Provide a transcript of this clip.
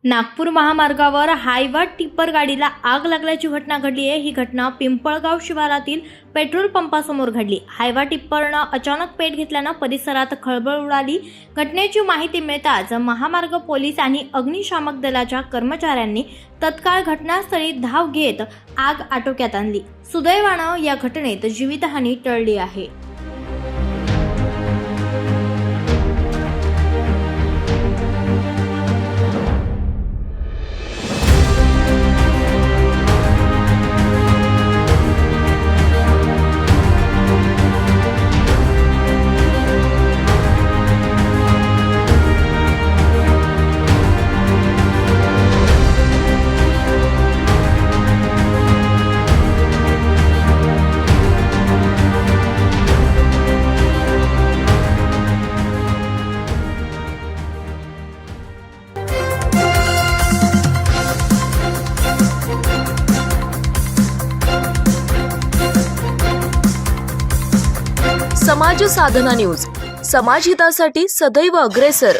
नागपूर महामार्गावर Hyva tipper गाडीला आग लागल्याची घटना घडली आहे। ही घटना पिंपळगाव शिवारातील पेट्रोल पंपासमोर घडली। हायवा टिप्परनं अचानक पेट घेतल्यानं परिसरात खळबळ उडाली। घटनेची माहिती मिळताच महामार्ग पोलीस आणि अग्निशामक दलाच्या कर्मचाऱ्यांनी तत्काळ घटनास्थळी धाव घेत आग आटोक्यात आणली। सुदैवानं या घटनेत जीवितहानी टळली आहे। समाज साधना न्यूज, समाजहितासाठी सदैव अग्रेसर।